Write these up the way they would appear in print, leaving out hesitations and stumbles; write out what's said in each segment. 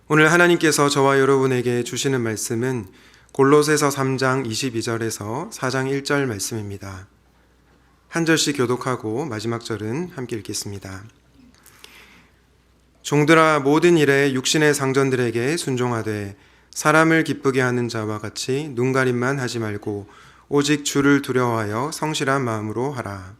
오늘 하나님께서 저와 여러분에게 주시는 말씀은 골로새서 3장 22절에서 4장 1절 말씀입니다. 한 절씩 교독하고 마지막 절은 함께 읽겠습니다. 종들아, 모든 일에 육신의 상전들에게 순종하되 사람을 기쁘게 하는 자와 같이 눈가림만 하지 말고 오직 주를 두려워하여 성실한 마음으로 하라.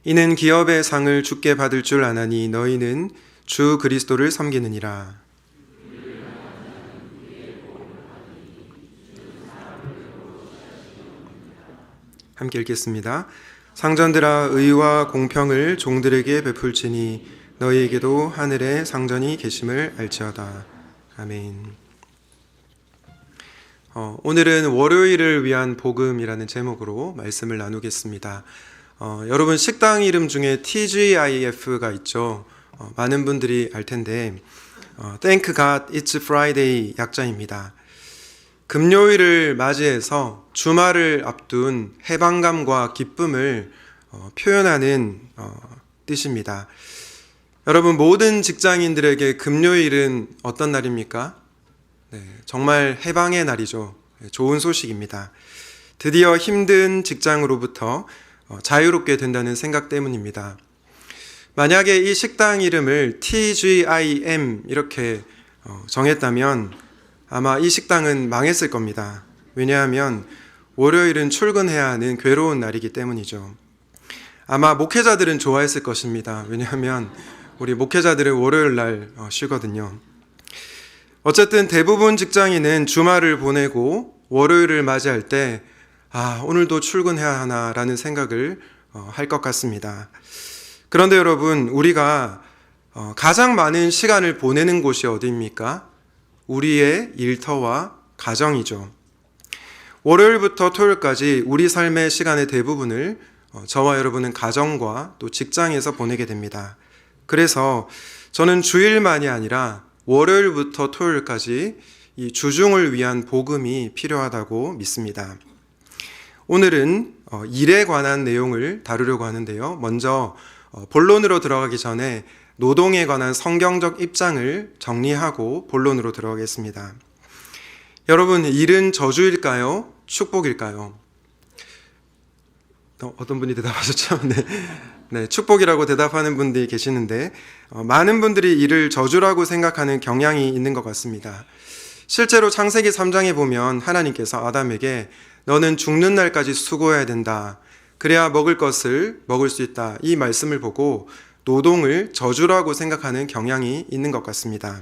이는 기업의 상을 주께 받을 줄 아나니 너희는 주 그리스도를 섬기느니라. 함께 읽겠습니다. 상전들아, 의와 공평을 종들에게 베풀지니 너희에게도 하늘에 상전이 계심을 알지어다. 아멘. 오늘은 월요일을 위한 복음이라는 제목으로 말씀을 나누겠습니다. 여러분, 식당 이름 중에 TGIF가 있죠. 많은 분들이 알 텐데 Thank God It's Friday 약자입니다. 금요일을 맞이해서 주말을 앞둔 해방감과 기쁨을 표현하는 뜻입니다. 여러분, 모든 직장인들에게 금요일은 어떤 날입니까? 정말 해방의 날이죠. 좋은 소식입니다. 드디어 힘든 직장으로부터 자유롭게 된다는 생각 때문입니다. 만약에 이 식당 이름을 TGIM 이렇게 정했다면 아마 이 식당은 망했을 겁니다. 왜냐하면 월요일은 출근해야 하는 괴로운 날이기 때문이죠. 아마 목회자들은 좋아했을 것입니다. 왜냐하면 우리 목회자들은 월요일 날 쉬거든요. 어쨌든 대부분 직장인은 주말을 보내고 월요일을 맞이할 때 오늘도 출근해야 하나라는 생각을 할 것 같습니다. 그런데 여러분, 우리가 가장 많은 시간을 보내는 곳이 어디입니까? 우리의 일터와 가정이죠. 월요일부터 토요일까지 우리 삶의 시간의 대부분을 저와 여러분은 가정과 또 직장에서 보내게 됩니다. 그래서 저는 주일만이 아니라 월요일부터 토요일까지 이 주중을 위한 복음이 필요하다고 믿습니다. 오늘은 일에 관한 내용을 다루려고 하는데요. 먼저 본론으로 들어가기 전에 노동에 관한 성경적 입장을 정리하고 본론으로 들어가겠습니다. 여러분, 일은 저주일까요? 축복일까요? 어떤 분이 대답하셨죠? 네, 축복이라고 대답하는 분들이 계시는데 많은 분들이 일을 저주라고 생각하는 경향이 있는 것 같습니다. 실제로 창세기 3장에 보면 하나님께서 아담에게 너는 죽는 날까지 수고해야 된다. 그래야 먹을 것을 먹을 수 있다. 이 말씀을 보고 노동을 저주라고 생각하는 경향이 있는 것 같습니다.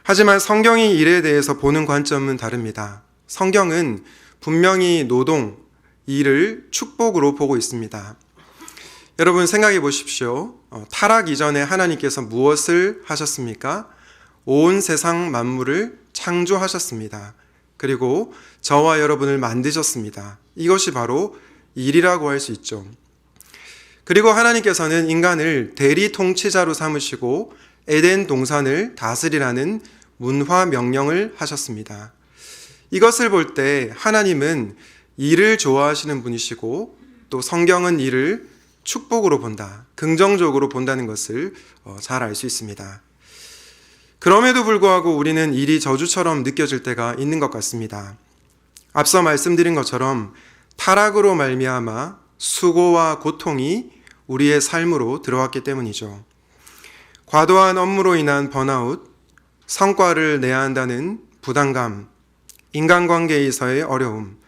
하지만 성경이 일에 대해서 보는 관점은 다릅니다. 성경은 분명히 노동, 일을 축복으로 보고 있습니다. 여러분, 생각해 보십시오. 타락 이전에 하나님께서 무엇을 하셨습니까? 온 세상 만물을 창조하셨습니다. 그리고 저와 여러분을 만드셨습니다. 이것이 바로 일이라고 할 수 있죠. 그리고 하나님께서는 인간을 대리 통치자로 삼으시고 에덴 동산을 다스리라는 문화 명령을 하셨습니다. 이것을 볼 때 하나님은 일을 좋아하시는 분이시고 또 성경은 일을 축복으로 본다, 긍정적으로 본다는 것을 잘 알 수 있습니다. 그럼에도 불구하고 우리는 일이 저주처럼 느껴질 때가 있는 것 같습니다. 앞서 말씀드린 것처럼 타락으로 말미암아 수고와 고통이 우리의 삶으로 들어왔기 때문이죠. 과도한 업무로 인한 번아웃, 성과를 내야 한다는 부담감, 인간관계에서의 어려움,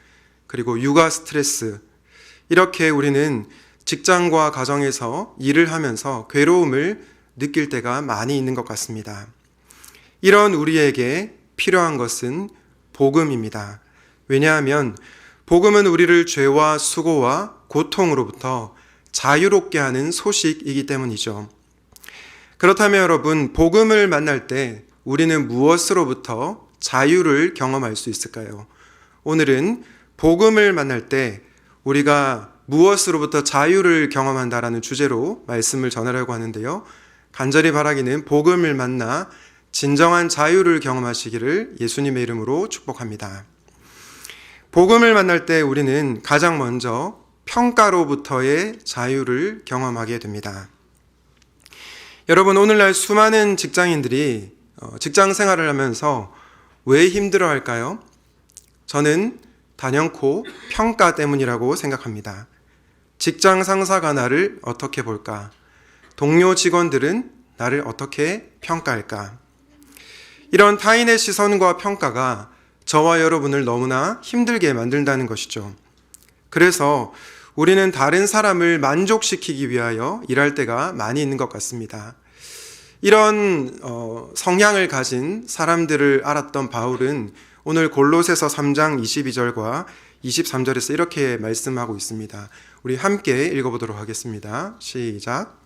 그리고 육아 스트레스, 이렇게 우리는 직장과 가정에서 일을 하면서 괴로움을 느낄 때가 많이 있는 것 같습니다. 이런 우리에게 필요한 것은 복음입니다. 왜냐하면 복음은 우리를 죄와 수고와 고통으로부터 자유롭게 하는 소식이기 때문이죠. 그렇다면 여러분, 복음을 만날 때 우리는 무엇으로부터 자유를 경험할 수 있을까요? 오늘은 복음을 만날 때 우리가 무엇으로부터 자유를 경험한다라는 주제로 말씀을 전하려고 하는데요. 간절히 바라기는 복음을 만나 진정한 자유를 경험하시기를 예수님의 이름으로 축복합니다. 복음을 만날 때 우리는 가장 먼저 평가로부터의 자유를 경험하게 됩니다. 여러분, 오늘날 수많은 직장인들이 직장 생활을 하면서 왜 힘들어 할까요? 저는 단연코 평가 때문이라고 생각합니다. 직장 상사가 나를 어떻게 볼까? 동료 직원들은 나를 어떻게 평가할까? 이런 타인의 시선과 평가가 저와 여러분을 너무나 힘들게 만든다는 것이죠. 그래서 우리는 다른 사람을 만족시키기 위하여 일할 때가 많이 있는 것 같습니다. 이런 성향을 가진 사람들을 알았던 바울은 오늘 골로새서 3장 22절과 23절에서 이렇게 말씀하고 있습니다. 우리 함께 읽어보도록 하겠습니다. 시작.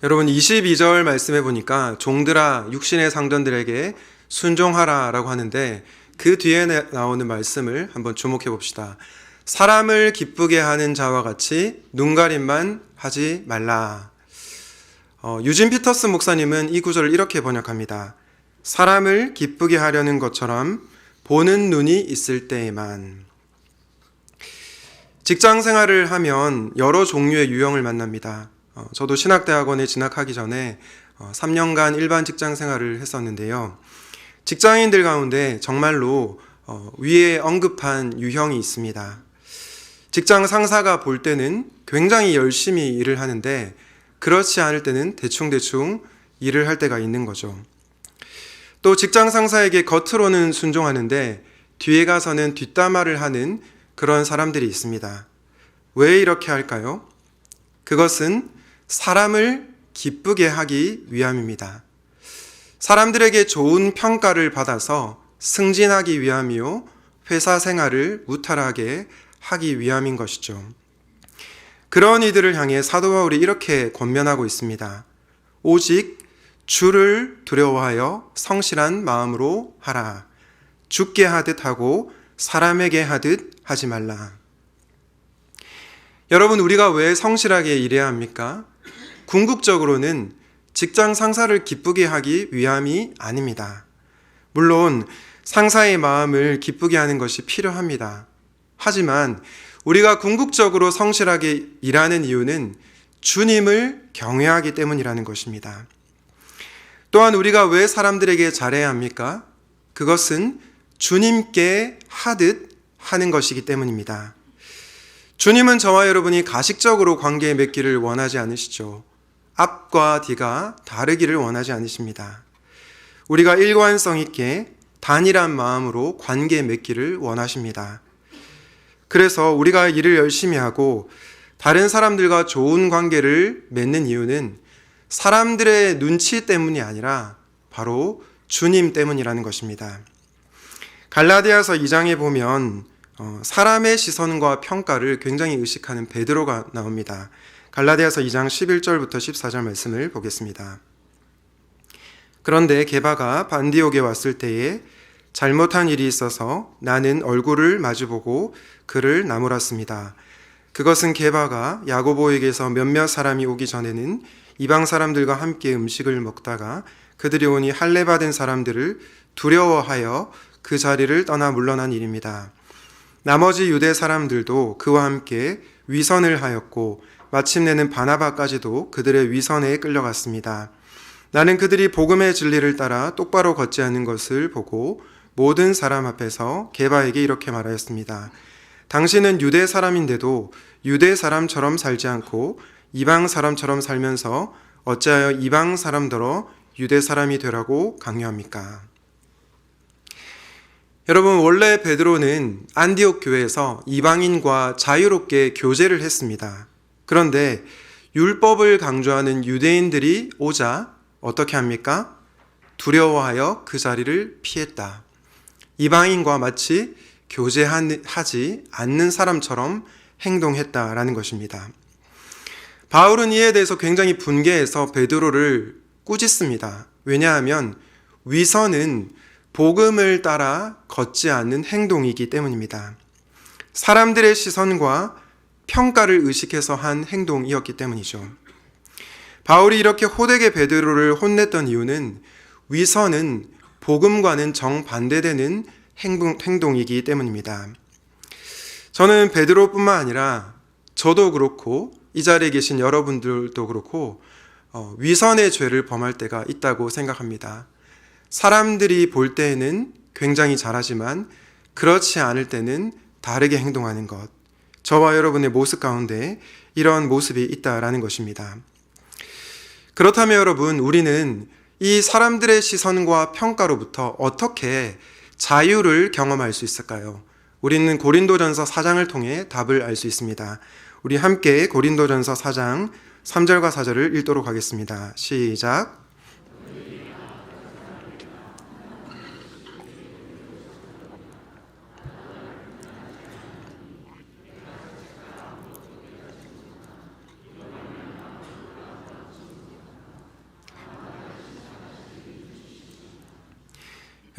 여러분, 22절 말씀해 보니까 종들아 육신의 상전들에게 순종하라 라고 하는데 그 뒤에 나오는 말씀을 한번 주목해 봅시다. 사람을 기쁘게 하는 자와 같이 눈가림만 하지 말라. 유진 피터스 목사님은 이 구절을 이렇게 번역합니다. 사람을 기쁘게 하려는 것처럼 보는 눈이 있을 때에만. 직장 생활을 하면 여러 종류의 유형을 만납니다. 저도 신학대학원에 진학하기 전에 3년간 일반 직장 생활을 했었는데요. 직장인들 가운데 정말로 위에 언급한 유형이 있습니다. 직장 상사가 볼 때는 굉장히 열심히 일을 하는데 그렇지 않을 때는 대충대충 일을 할 때가 있는 거죠. 또 직장 상사에게 겉으로는 순종하는데 뒤에 가서는 뒷담화를 하는 그런 사람들이 있습니다. 왜 이렇게 할까요? 그것은 사람을 기쁘게 하기 위함입니다. 사람들에게 좋은 평가를 받아서 승진하기 위함이요, 회사 생활을 무탈하게 하기 위함인 것이죠. 그런 이들을 향해 사도 바울이 이렇게 권면하고 있습니다. 오직 주를 두려워하여 성실한 마음으로 하라. 주께 하듯 하고 사람에게 하듯 하지 말라. 여러분, 우리가 왜 성실하게 일해야 합니까? 궁극적으로는 직장 상사를 기쁘게 하기 위함이 아닙니다. 물론 상사의 마음을 기쁘게 하는 것이 필요합니다. 하지만 우리가 궁극적으로 성실하게 일하는 이유는 주님을 경외하기 때문이라는 것입니다. 또한 우리가 왜 사람들에게 잘해야 합니까? 그것은 주님께 하듯 하는 것이기 때문입니다. 주님은 저와 여러분이 가식적으로 관계에 맺기를 원하지 않으시죠. 앞과 뒤가 다르기를 원하지 않으십니다. 우리가 일관성 있게 단일한 마음으로 관계에 맺기를 원하십니다. 그래서 우리가 일을 열심히 하고 다른 사람들과 좋은 관계를 맺는 이유는 사람들의 눈치 때문이 아니라 바로 주님 때문이라는 것입니다. 갈라디아서 2장에 보면 사람의 시선과 평가를 굉장히 의식하는 베드로가 나옵니다. 갈라디아서 2장 11절부터 14절 말씀을 보겠습니다. 그런데 게바가 반디옥에 왔을 때에 잘못한 일이 있어서 나는 얼굴을 마주보고 그를 나무랐습니다. 그것은 게바가 야고보에게서 몇몇 사람이 오기 전에는 이방 사람들과 함께 음식을 먹다가 그들이 오니 할례 받은 사람들을 두려워하여 그 자리를 떠나 물러난 일입니다. 나머지 유대 사람들도 그와 함께 위선을 하였고 마침내는 바나바까지도 그들의 위선에 끌려갔습니다. 나는 그들이 복음의 진리를 따라 똑바로 걷지 않는 것을 보고 모든 사람 앞에서 게바에게 이렇게 말하였습니다. 당신은 유대 사람인데도 유대 사람처럼 살지 않고 이방 사람처럼 살면서 어찌하여 이방 사람더러 유대 사람이 되라고 강요합니까? 여러분, 원래 베드로는 안디옥 교회에서 이방인과 자유롭게 교제를 했습니다. 그런데 율법을 강조하는 유대인들이 오자 어떻게 합니까? 두려워하여 그 자리를 피했다. 이방인과 마치 교제하지 않는 사람처럼 행동했다라는 것입니다. 바울은 이에 대해서 굉장히 분개해서 베드로를 꾸짖습니다. 왜냐하면 위선은 복음을 따라 걷지 않는 행동이기 때문입니다. 사람들의 시선과 평가를 의식해서 한 행동이었기 때문이죠. 바울이 이렇게 호되게 베드로를 혼냈던 이유는 위선은 복음과는 정반대되는 행동이기 때문입니다. 저는 베드로뿐만 아니라 저도 그렇고 이 자리에 계신 여러분들도 그렇고 위선의 죄를 범할 때가 있다고 생각합니다. 사람들이 볼 때에는 굉장히 잘하지만 그렇지 않을 때는 다르게 행동하는 것. 저와 여러분의 모습 가운데 이런 모습이 있다라는 것입니다. 그렇다면 여러분, 우리는 이 사람들의 시선과 평가로부터 어떻게 자유를 경험할 수 있을까요? 우리는 고린도전서 4장을 통해 답을 알 수 있습니다. 우리 함께 고린도전서 4장 3절과 4절을 읽도록 하겠습니다. 시작.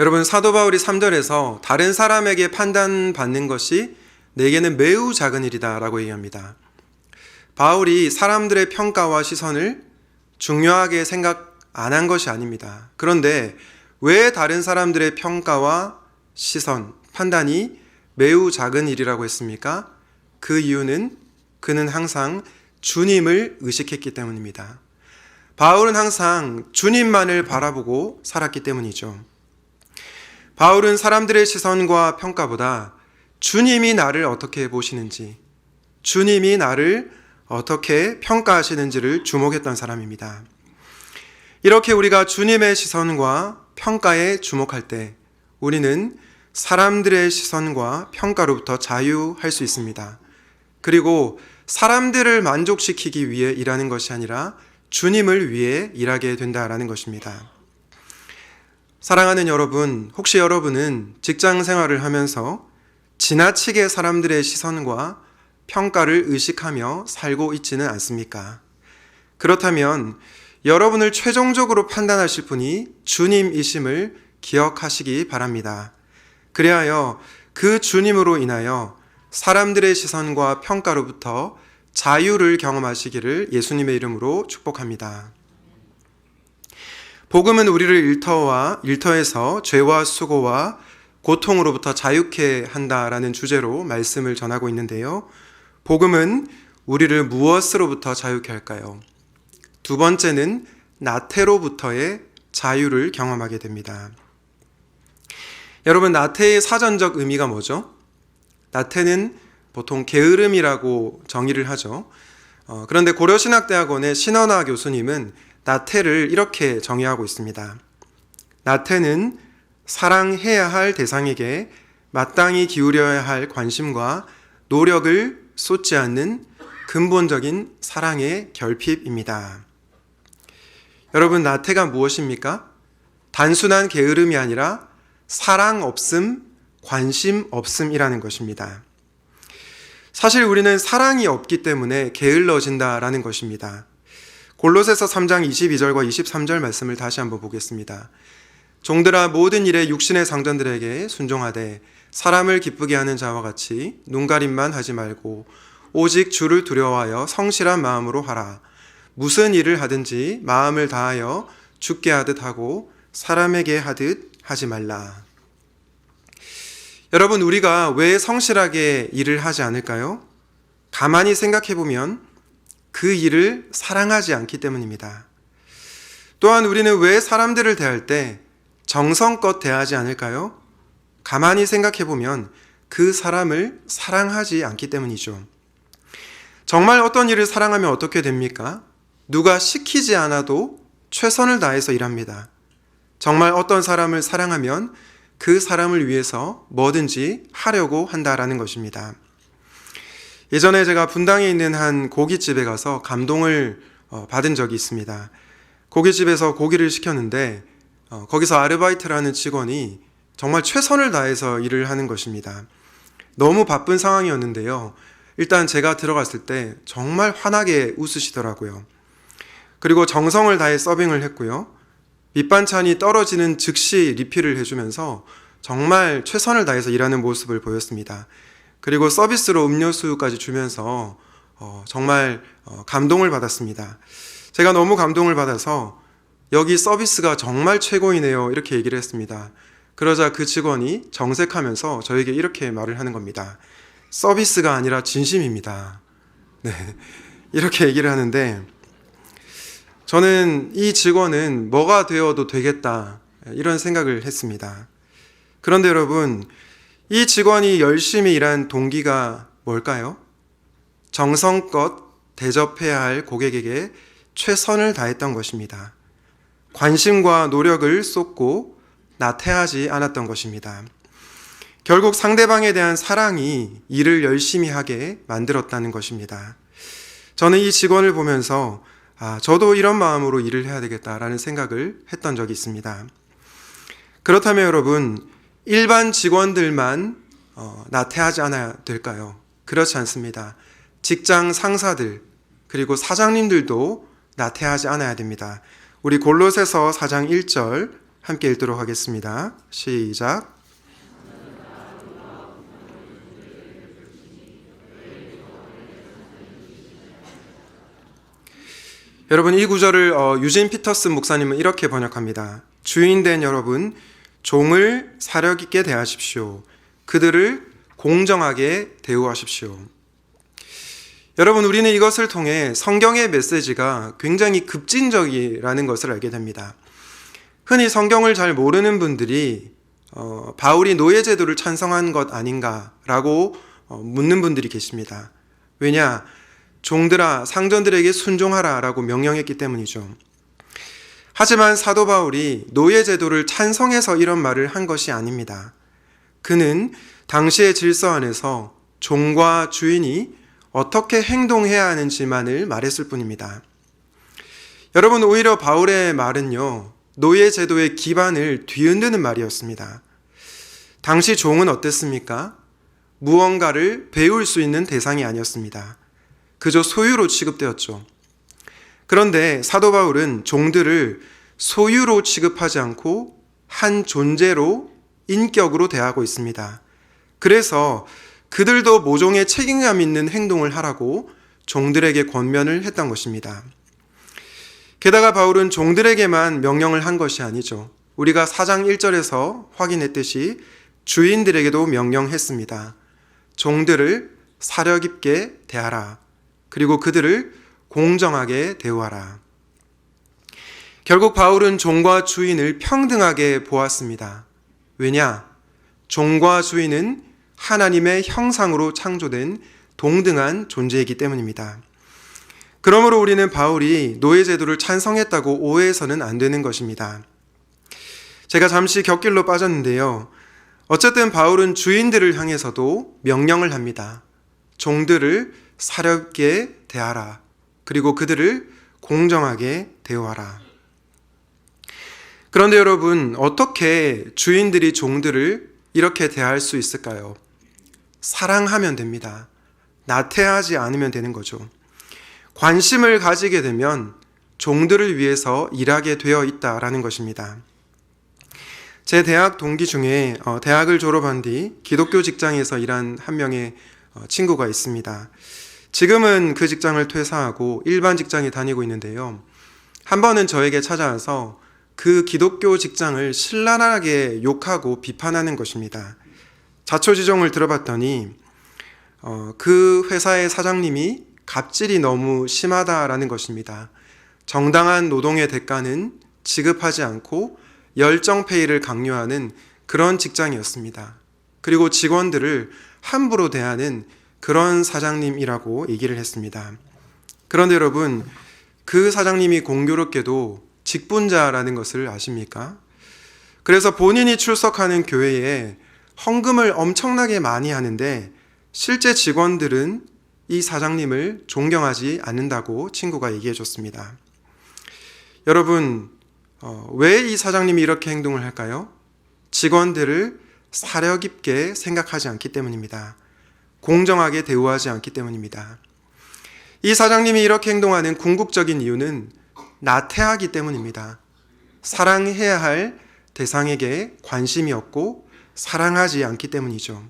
여러분, 사도 바울이 3절에서 다른 사람에게 판단받는 것이 내게는 매우 작은 일이다 라고 얘기합니다. 바울이 사람들의 평가와 시선을 중요하게 생각 안 한 것이 아닙니다. 그런데 왜 다른 사람들의 평가와 시선, 판단이 매우 작은 일이라고 했습니까? 그 이유는 그는 항상 주님을 의식했기 때문입니다. 바울은 항상 주님만을 바라보고 살았기 때문이죠. 바울은 사람들의 시선과 평가보다 주님이 나를 어떻게 보시는지, 주님이 나를 어떻게 평가하시는지를 주목했던 사람입니다. 이렇게 우리가 주님의 시선과 평가에 주목할 때 우리는 사람들의 시선과 평가로부터 자유할 수 있습니다. 그리고 사람들을 만족시키기 위해 일하는 것이 아니라 주님을 위해 일하게 된다라는 것입니다. 사랑하는 여러분, 혹시 여러분은 직장 생활을 하면서 지나치게 사람들의 시선과 평가를 의식하며 살고 있지는 않습니까? 그렇다면 여러분을 최종적으로 판단하실 분이 주님이심을 기억하시기 바랍니다. 그리하여 그 주님으로 인하여 사람들의 시선과 평가로부터 자유를 경험하시기를 예수님의 이름으로 축복합니다. 복음은 우리를 일터에서 죄와 수고와 고통으로부터 자유케 한다라는 주제로 말씀을 전하고 있는데요. 복음은 우리를 무엇으로부터 자유케 할까요? 두 번째는 나태로부터의 자유를 경험하게 됩니다. 여러분, 나태의 사전적 의미가 뭐죠? 나태는 보통 게으름이라고 정의를 하죠. 그런데 고려신학대학원의 신원하 교수님은 나태를 이렇게 정의하고 있습니다. 나태는 사랑해야 할 대상에게 마땅히 기울여야 할 관심과 노력을 쏟지 않는 근본적인 사랑의 결핍입니다. 여러분, 나태가 무엇입니까? 단순한 게으름이 아니라 사랑 없음, 관심 없음이라는 것입니다. 사실 우리는 사랑이 없기 때문에 게을러진다라는 것입니다. 골로새서 3장 22절과 23절 말씀을 다시 한번 보겠습니다. 종들아, 모든 일에 육신의 상전들에게 순종하되 사람을 기쁘게 하는 자와 같이 눈가림만 하지 말고 오직 주를 두려워하여 성실한 마음으로 하라. 무슨 일을 하든지 마음을 다하여 주께 하듯 하고 사람에게 하듯 하지 말라. 여러분, 우리가 왜 성실하게 일을 하지 않을까요? 가만히 생각해 보면 그 일을 사랑하지 않기 때문입니다. 또한 우리는 왜 사람들을 대할 때 정성껏 대하지 않을까요? 가만히 생각해 보면 그 사람을 사랑하지 않기 때문이죠. 정말 어떤 일을 사랑하면 어떻게 됩니까? 누가 시키지 않아도 최선을 다해서 일합니다. 정말 어떤 사람을 사랑하면 그 사람을 위해서 뭐든지 하려고 한다라는 것입니다. 예전에 제가 분당에 있는 한 고깃집에 가서 감동을 받은 적이 있습니다. 고깃집에서 고기를 시켰는데 거기서 아르바이트라는 직원이 정말 최선을 다해서 일을 하는 것입니다. 너무 바쁜 상황이었는데요. 일단 제가 들어갔을 때 정말 환하게 웃으시더라고요. 그리고 정성을 다해 서빙을 했고요. 밑반찬이 떨어지는 즉시 리필을 해주면서 정말 최선을 다해서 일하는 모습을 보였습니다. 그리고 서비스로 음료수까지 주면서 정말 감동을 받았습니다. 제가 너무 감동을 받아서 여기 서비스가 정말 최고이네요, 이렇게 얘기를 했습니다. 그러자 그 직원이 정색하면서 저에게 이렇게 말을 하는 겁니다. 서비스가 아니라 진심입니다. 네, 이렇게 얘기를 하는데 저는 이 직원은 뭐가 되어도 되겠다, 이런 생각을 했습니다. 그런데 여러분, 이 직원이 열심히 일한 동기가 뭘까요? 정성껏 대접해야 할 고객에게 최선을 다했던 것입니다. 관심과 노력을 쏟고 나태하지 않았던 것입니다. 결국 상대방에 대한 사랑이 일을 열심히 하게 만들었다는 것입니다. 저는 이 직원을 보면서 저도 이런 마음으로 일을 해야 되겠다라는 생각을 했던 적이 있습니다. 그렇다면 여러분, 일반 직원들만 나태하지 않아야 될까요? 그렇지 않습니다. 직장 상사들, 그리고 사장님들도 나태하지 않아야 됩니다. 우리 골로새서 4장 1절 함께 읽도록 하겠습니다. 시작. 여러분, 이 구절을 유진 피터슨 목사님은 이렇게 번역합니다. 주인된 여러분, 종을 사력 있게 대하십시오. 그들을 공정하게 대우하십시오. 여러분, 우리는 이것을 통해 성경의 메시지가 굉장히 급진적이라는 것을 알게 됩니다. 흔히 성경을 잘 모르는 분들이 바울이 노예제도를 찬성한 것 아닌가라고 묻는 분들이 계십니다. 왜냐? 종들아, 상전들에게 순종하라 라고 명령했기 때문이죠. 하지만 사도 바울이 노예제도를 찬성해서 이런 말을 한 것이 아닙니다. 그는 당시의 질서 안에서 종과 주인이 어떻게 행동해야 하는지만을 말했을 뿐입니다. 여러분, 오히려 바울의 말은요, 노예제도의 기반을 뒤흔드는 말이었습니다. 당시 종은 어땠습니까? 무언가를 배울 수 있는 대상이 아니었습니다. 그저 소유로 취급되었죠. 그런데 사도 바울은 종들을 소유로 취급하지 않고 한 존재로, 인격으로 대하고 있습니다. 그래서 그들도 모종의 책임감 있는 행동을 하라고 종들에게 권면을 했던 것입니다. 게다가 바울은 종들에게만 명령을 한 것이 아니죠. 우리가 4장 1절에서 확인했듯이 주인들에게도 명령했습니다. 종들을 사려 깊게 대하라. 그리고 그들을 공정하게 대우하라. 결국 바울은 종과 주인을 평등하게 보았습니다. 왜냐? 종과 주인은 하나님의 형상으로 창조된 동등한 존재이기 때문입니다. 그러므로 우리는 바울이 노예제도를 찬성했다고 오해해서는 안 되는 것입니다. 제가 잠시 곁길로 빠졌는데요. 어쨌든 바울은 주인들을 향해서도 명령을 합니다. 종들을 사렵게 대하라. 그리고 그들을 공정하게 대우하라. 그런데 여러분, 어떻게 주인들이 종들을 이렇게 대할 수 있을까요? 사랑하면 됩니다. 나태하지 않으면 되는 거죠. 관심을 가지게 되면 종들을 위해서 일하게 되어 있다라는 것입니다. 제 대학 동기 중에 대학을 졸업한 뒤 기독교 직장에서 일한 한 명의 친구가 있습니다. 지금은 그 직장을 퇴사하고 일반 직장에 다니고 있는데요. 한 번은 저에게 찾아와서 그 기독교 직장을 신랄하게 욕하고 비판하는 것입니다. 자초지종을 들어봤더니 그 회사의 사장님이 갑질이 너무 심하다라는 것입니다. 정당한 노동의 대가는 지급하지 않고 열정페이를 강요하는 그런 직장이었습니다. 그리고 직원들을 함부로 대하는 그런 사장님이라고 얘기를 했습니다. 그런데 여러분, 그 사장님이 공교롭게도 직분자라는 것을 아십니까? 그래서 본인이 출석하는 교회에 헌금을 엄청나게 많이 하는데 실제 직원들은 이 사장님을 존경하지 않는다고 친구가 얘기해 줬습니다. 여러분, 왜 이 사장님이 이렇게 행동을 할까요? 직원들을 사려 깊게 생각하지 않기 때문입니다. 공정하게 대우하지 않기 때문입니다. 이 사장님이 이렇게 행동하는 궁극적인 이유는 나태하기 때문입니다. 사랑해야 할 대상에게 관심이 없고 사랑하지 않기 때문이죠.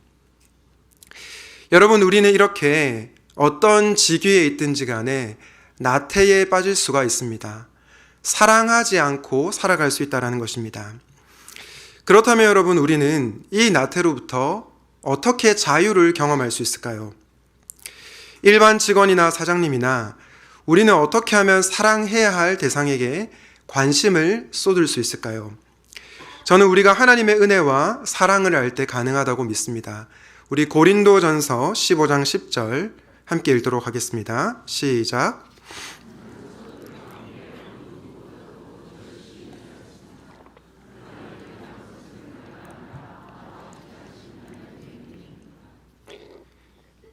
여러분, 우리는 이렇게 어떤 직위에 있든지 간에 나태에 빠질 수가 있습니다. 사랑하지 않고 살아갈 수 있다는 것입니다. 그렇다면 여러분, 우리는 이 나태로부터 어떻게 자유를 경험할 수 있을까요? 일반 직원이나 사장님이나 우리는 어떻게 하면 사랑해야 할 대상에게 관심을 쏟을 수 있을까요? 저는 우리가 하나님의 은혜와 사랑을 알 때 가능하다고 믿습니다. 우리 고린도전서 15장 10절 함께 읽도록 하겠습니다. 시작.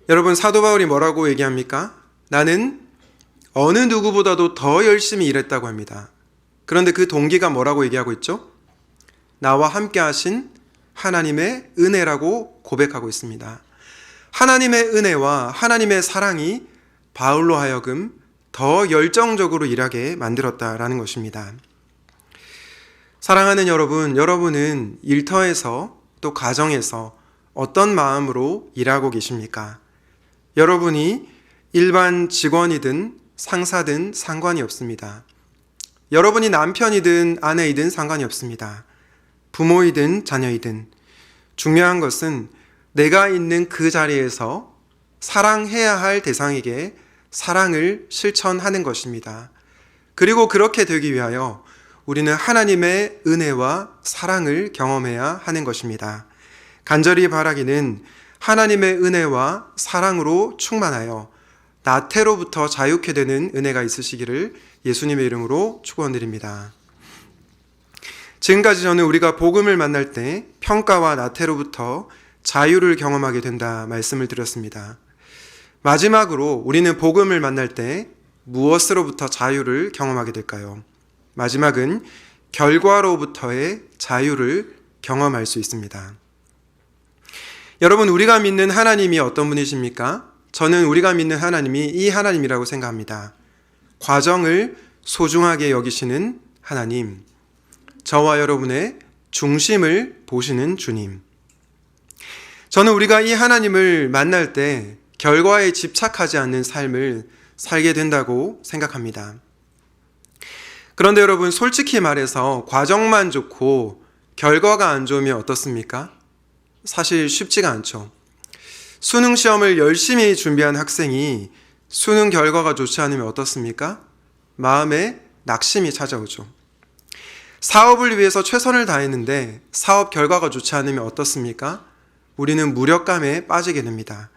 여러분, 사도 바울이 뭐라고 얘기합니까? 나는 어느 누구보다도 더 열심히 일했다고 합니다. 그런데 그 동기가 뭐라고 얘기하고 있죠? 나와 함께 하신 하나님의 은혜라고 고백하고 있습니다. 하나님의 은혜와 하나님의 사랑이 바울로 하여금 더 열정적으로 일하게 만들었다라는 것입니다. 사랑하는 여러분, 여러분은 일터에서 또 가정에서 어떤 마음으로 일하고 계십니까? 여러분이 일반 직원이든 상사든 상관이 없습니다. 여러분이 남편이든 아내이든 상관이 없습니다. 부모이든 자녀이든 중요한 것은 내가 있는 그 자리에서 사랑해야 할 대상에게 사랑을 실천하는 것입니다. 그리고 그렇게 되기 위하여 우리는 하나님의 은혜와 사랑을 경험해야 하는 것입니다. 간절히 바라기는 하나님의 은혜와 사랑으로 충만하여 나태로부터 자유케 되는 은혜가 있으시기를 예수님의 이름으로 축원드립니다. 지금까지 저는 우리가 복음을 만날 때 평가와 나태로부터 자유를 경험하게 된다 말씀을 드렸습니다. 마지막으로 우리는 복음을 만날 때 무엇으로부터 자유를 경험하게 될까요? 마지막은 결과로부터의 자유를 경험할 수 있습니다. 여러분, 우리가 믿는 하나님이 어떤 분이십니까? 저는 우리가 믿는 하나님이 이 하나님이라고 생각합니다. 과정을 소중하게 여기시는 하나님, 저와 여러분의 중심을 보시는 주님. 저는 우리가 이 하나님을 만날 때 결과에 집착하지 않는 삶을 살게 된다고 생각합니다. 그런데 여러분, 솔직히 말해서 과정만 좋고 결과가 안 좋으면 어떻습니까? 사실 쉽지가 않죠. 수능 시험을 열심히 준비한 학생이 수능 결과가 좋지 않으면 어떻습니까? 마음에 낙심이 찾아오죠. 사업을 위해서 최선을 다했는데 사업 결과가 좋지 않으면 어떻습니까? 우리는 무력감에 빠지게 됩니다.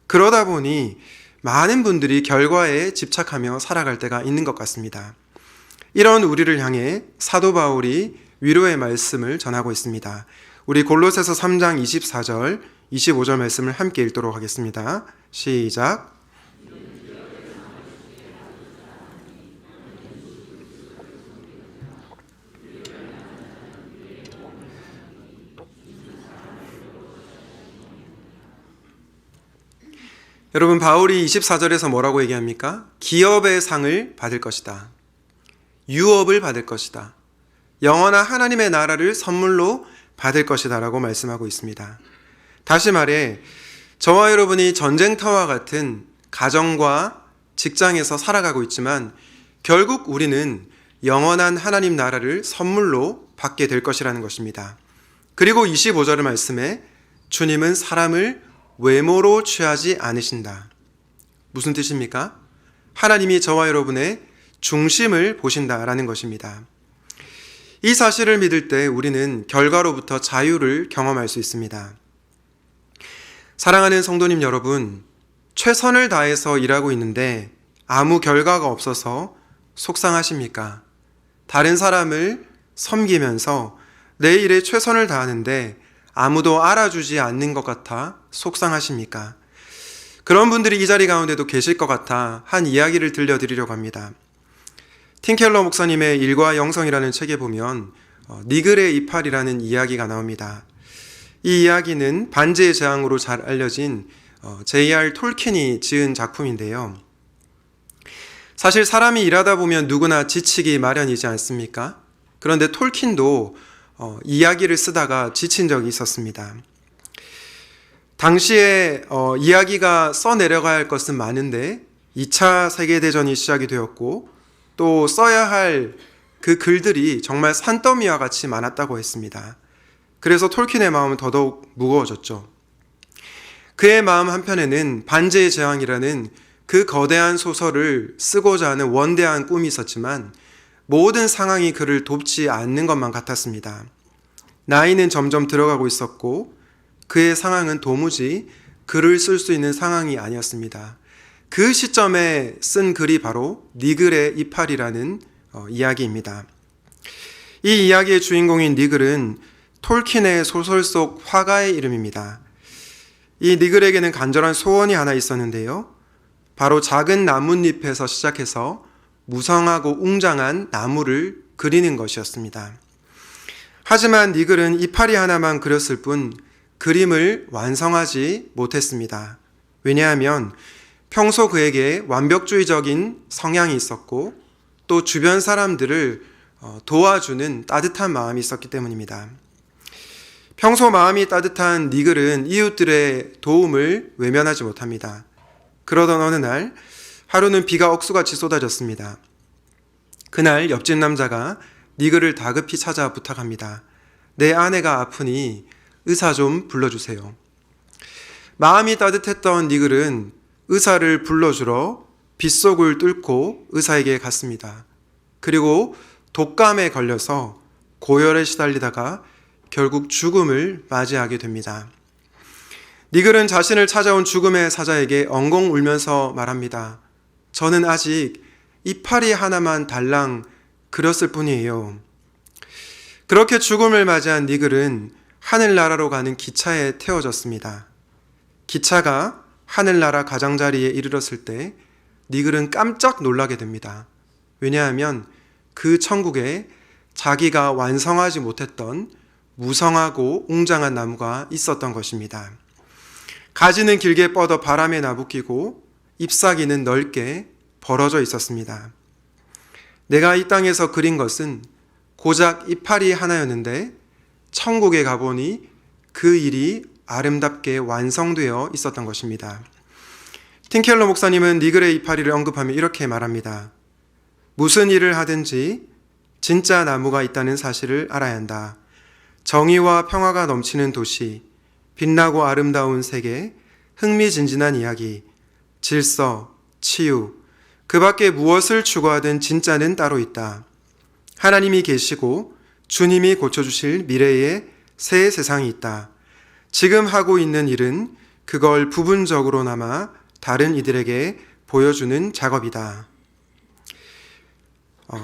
그러다 보니 많은 분들이 결과에 집착하며 살아갈 때가 있는 것 같습니다. 이런 우리를 향해 사도 바울이 위로의 말씀을 전하고 있습니다. 우리 골로새서 3장 24절, 25절 말씀을 함께 읽도록 하겠습니다. 시작. 여러분, 바울이 24절에서 뭐라고 얘기합니까? 기업의 상을 받을 것이다. 유업을 받을 것이다. 영원한 하나님의 나라를 선물로 받을 것이다 라고 말씀하고 있습니다. 다시 말해, 저와 여러분이 전쟁터와 같은 가정과 직장에서 살아가고 있지만 결국 우리는 영원한 하나님 나라를 선물로 받게 될 것이라는 것입니다. 그리고 25절의 말씀에 주님은 사람을 외모로 취하지 않으신다. 무슨 뜻입니까? 하나님이 저와 여러분의 중심을 보신다라는 것입니다. 이 사실을 믿을 때 우리는 결과로부터 자유를 경험할 수 있습니다. 사랑하는 성도님 여러분, 최선을 다해서 일하고 있는데 아무 결과가 없어서 속상하십니까? 다른 사람을 섬기면서 내 일에 최선을 다하는데 아무도 알아주지 않는 것 같아 속상하십니까? 그런 분들이 이 자리 가운데도 계실 것 같아 한 이야기를 들려드리려고 합니다. 팀 켈러 목사님의 일과 영성이라는 책에 보면 니글의 이팔이라는 이야기가 나옵니다. 이 이야기는 반지의 제왕으로 잘 알려진 J.R. 톨킨이 지은 작품인데요. 사실 사람이 일하다 보면 누구나 지치기 마련이지 않습니까? 그런데 톨킨도 이야기를 쓰다가 지친 적이 있었습니다. 당시에 이야기가 써내려가야 할 것은 많은데 2차 세계대전이 시작이 되었고 또 써야 할 그 글들이 정말 산더미와 같이 많았다고 했습니다. 그래서 톨킨의 마음은 더더욱 무거워졌죠. 그의 마음 한편에는 반지의 제왕이라는 그 거대한 소설을 쓰고자 하는 원대한 꿈이 있었지만 모든 상황이 그를 돕지 않는 것만 같았습니다. 나이는 점점 들어가고 있었고 그의 상황은 도무지 글을 쓸 수 있는 상황이 아니었습니다. 그 시점에 쓴 글이 바로 니글의 이파리라는 이야기입니다. 이 이야기의 주인공인 니글은 톨킨의 소설 속 화가의 이름입니다. 이 니글에게는 간절한 소원이 하나 있었는데요. 바로 작은 나뭇잎에서 시작해서 무성하고 웅장한 나무를 그리는 것이었습니다. 하지만 니글은 이파리 하나만 그렸을 뿐 그림을 완성하지 못했습니다. 왜냐하면 평소 그에게 완벽주의적인 성향이 있었고 또 주변 사람들을 도와주는 따뜻한 마음이 있었기 때문입니다. 평소 마음이 따뜻한 니글은 이웃들의 도움을 외면하지 못합니다. 그러던 어느 날 하루는 비가 억수같이 쏟아졌습니다. 그날 옆집 남자가 니글을 다급히 찾아 부탁합니다. 내 아내가 아프니 의사 좀 불러주세요. 마음이 따뜻했던 니글은 의사를 불러주러 빗속을 뚫고 의사에게 갔습니다. 그리고 독감에 걸려서 고열에 시달리다가 결국 죽음을 맞이하게 됩니다. 니글은 자신을 찾아온 죽음의 사자에게 엉엉 울면서 말합니다. 저는 아직 이파리 하나만 달랑 그렸을 뿐이에요. 그렇게 죽음을 맞이한 니글은 하늘나라로 가는 기차에 태워졌습니다. 기차가 하늘나라 가장자리에 이르렀을 때 니글은 깜짝 놀라게 됩니다. 왜냐하면 그 천국에 자기가 완성하지 못했던 무성하고 웅장한 나무가 있었던 것입니다. 가지는 길게 뻗어 바람에 나부끼고 잎사귀는 넓게 벌어져 있었습니다. 내가 이 땅에서 그린 것은 고작 이파리 하나였는데 천국에 가보니 그 일이 아름답게 완성되어 있었던 것입니다. 팀켈러 목사님은 니글의 이파리를 언급하며 이렇게 말합니다. 무슨 일을 하든지 진짜 나무가 있다는 사실을 알아야 한다. 정의와 평화가 넘치는 도시, 빛나고 아름다운 세계, 흥미진진한 이야기, 질서, 치유, 그 밖에 무엇을 추구하든 진짜는 따로 있다. 하나님이 계시고 주님이 고쳐주실 미래의 새 세상이 있다. 지금 하고 있는 일은 그걸 부분적으로나마 다른 이들에게 보여주는 작업이다.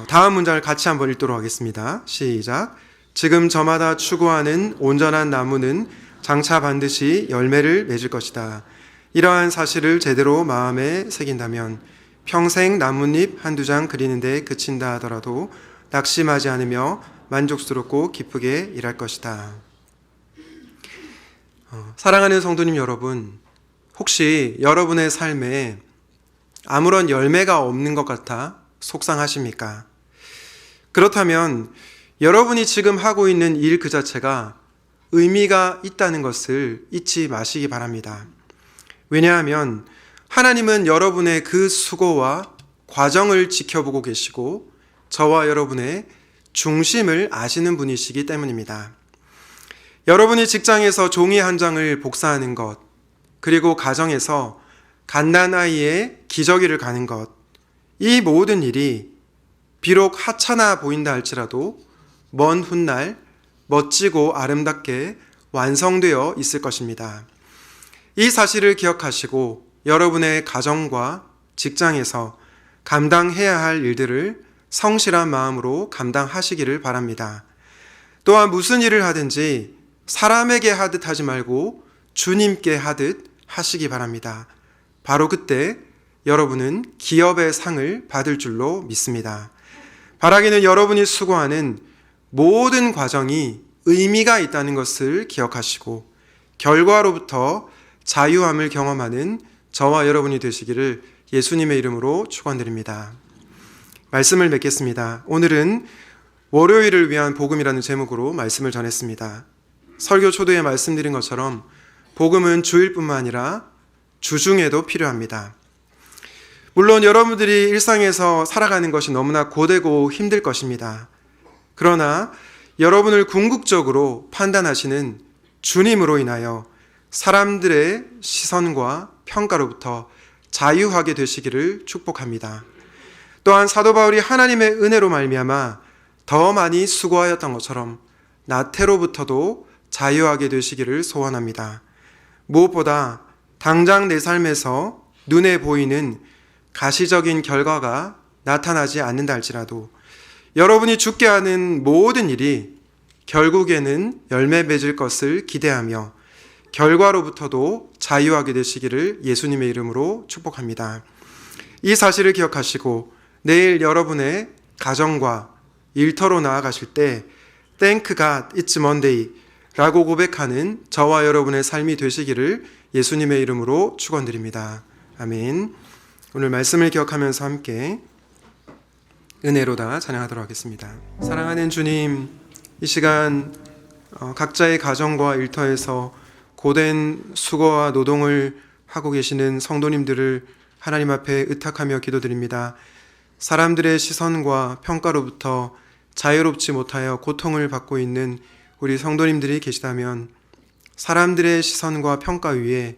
다음 문장을 같이 한번 읽도록 하겠습니다. 시작. 지금 저마다 추구하는 온전한 나무는 장차 반드시 열매를 맺을 것이다. 이러한 사실을 제대로 마음에 새긴다면 평생 나뭇잎 한두 장 그리는데 그친다 하더라도 낙심하지 않으며 만족스럽고 기쁘게 일할 것이다. 사랑하는 성도님 여러분, 혹시 여러분의 삶에 아무런 열매가 없는 것 같아 속상하십니까? 그렇다면 여러분이 지금 하고 있는 일 그 자체가 의미가 있다는 것을 잊지 마시기 바랍니다. 왜냐하면 하나님은 여러분의 그 수고와 과정을 지켜보고 계시고 저와 여러분의 중심을 아시는 분이시기 때문입니다. 여러분이 직장에서 종이 한 장을 복사하는 것, 그리고 가정에서 갓난아이의 기저귀를 가는 것, 이 모든 일이 비록 하찮아 보인다 할지라도 먼 훗날 멋지고 아름답게 완성되어 있을 것입니다. 이 사실을 기억하시고 여러분의 가정과 직장에서 감당해야 할 일들을 성실한 마음으로 감당하시기를 바랍니다. 또한 무슨 일을 하든지 사람에게 하듯 하지 말고 주님께 하듯 하시기 바랍니다. 바로 그때 여러분은 기업의 상을 받을 줄로 믿습니다. 바라기는 여러분이 수고하는 모든 과정이 의미가 있다는 것을 기억하시고 결과로부터 자유함을 경험하는 저와 여러분이 되시기를 예수님의 이름으로 축원드립니다. 말씀을 맺겠습니다. 오늘은 월요일을 위한 복음이라는 제목으로 말씀을 전했습니다. 설교 초도에 말씀드린 것처럼 복음은 주일뿐만 아니라 주중에도 필요합니다. 물론 여러분들이 일상에서 살아가는 것이 너무나 고되고 힘들 것입니다. 그러나 여러분을 궁극적으로 판단하시는 주님으로 인하여 사람들의 시선과 평가로부터 자유하게 되시기를 축복합니다. 또한 사도 바울이 하나님의 은혜로 말미암아 더 많이 수고하였던 것처럼 나태로부터도 자유하게 되시기를 소원합니다. 무엇보다 당장 내 삶에서 눈에 보이는 가시적인 결과가 나타나지 않는다 할지라도 여러분이 죽게 하는 모든 일이 결국에는 열매 맺을 것을 기대하며 결과로부터도 자유하게 되시기를 예수님의 이름으로 축복합니다. 이 사실을 기억하시고 내일 여러분의 가정과 일터로 나아가실 때 Thank God it's Monday 라고 고백하는 저와 여러분의 삶이 되시기를 예수님의 이름으로 축원드립니다. 아멘. 오늘 말씀을 기억하면서 함께 은혜로다 찬양하도록 하겠습니다. 사랑하는 주님, 이 시간 각자의 가정과 일터에서 고된 수고와 노동을 하고 계시는 성도님들을 하나님 앞에 의탁하며 기도드립니다. 사람들의 시선과 평가로부터 자유롭지 못하여 고통을 받고 있는 우리 성도님들이 계시다면 사람들의 시선과 평가 위에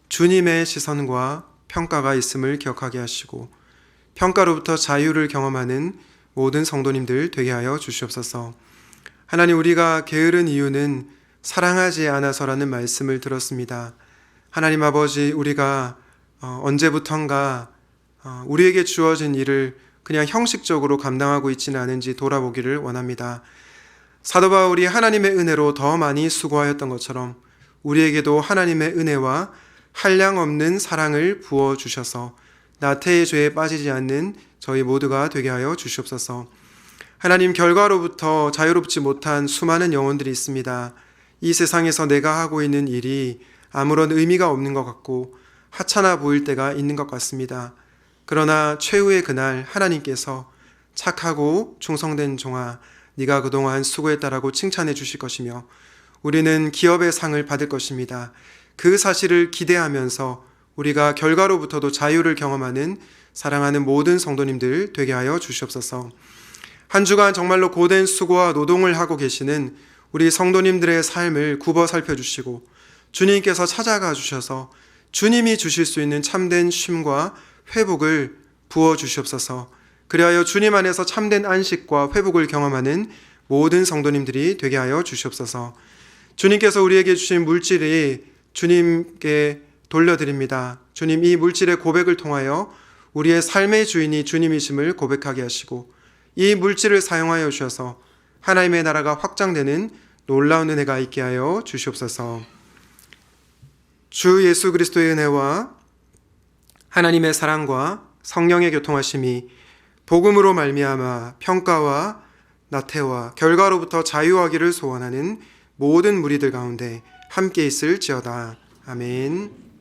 주님의 시선과 평가가 있음을 기억하게 하시고 평가로부터 자유를 경험하는 모든 성도님들 되게 하여 주시옵소서. 하나님, 우리가 게으른 이유는 사랑하지 않아서라는 말씀을 들었습니다. 하나님 아버지, 우리가 언제부턴가 우리에게 주어진 일을 그냥 형식적으로 감당하고 있지는 않은지 돌아보기를 원합니다. 사도 바울이 하나님의 은혜로 더 많이 수고하였던 것처럼 우리에게도 하나님의 은혜와 한량없는 사랑을 부어주셔서 나태의 죄에 빠지지 않는 저희 모두가 되게 하여 주시옵소서. 하나님, 결과로부터 자유롭지 못한 수많은 영혼들이 있습니다. 이 세상에서 내가 하고 있는 일이 아무런 의미가 없는 것 같고 하찮아 보일 때가 있는 것 같습니다. 그러나 최후의 그날 하나님께서 착하고 충성된 종아, 네가 그동안 수고했다라고 칭찬해 주실 것이며 우리는 기업의 상을 받을 것입니다. 그 사실을 기대하면서 우리가 결과로부터도 자유를 경험하는 사랑하는 모든 성도님들 되게 하여 주시옵소서. 한 주간 정말로 고된 수고와 노동을 하고 계시는 우리 성도님들의 삶을 굽어 살펴주시고 주님께서 찾아가 주셔서 주님이 주실 수 있는 참된 쉼과 회복을 부어 주시옵소서. 그리하여 주님 안에서 참된 안식과 회복을 경험하는 모든 성도님들이 되게 하여 주시옵소서. 주님께서 우리에게 주신 물질이 주님께 돌려드립니다. 주님, 이 물질의 고백을 통하여 우리의 삶의 주인이 주님이심을 고백하게 하시고 이 물질을 사용하여 주셔서 하나님의 나라가 확장되는 놀라운 은혜가 있게 하여 주시옵소서. 주 예수 그리스도의 은혜와 하나님의 사랑과 성령의 교통하심이 복음으로 말미암아 평가와 나태와 결과로부터 자유하기를 소원하는 모든 무리들 가운데 함께 있을지어다. 아멘.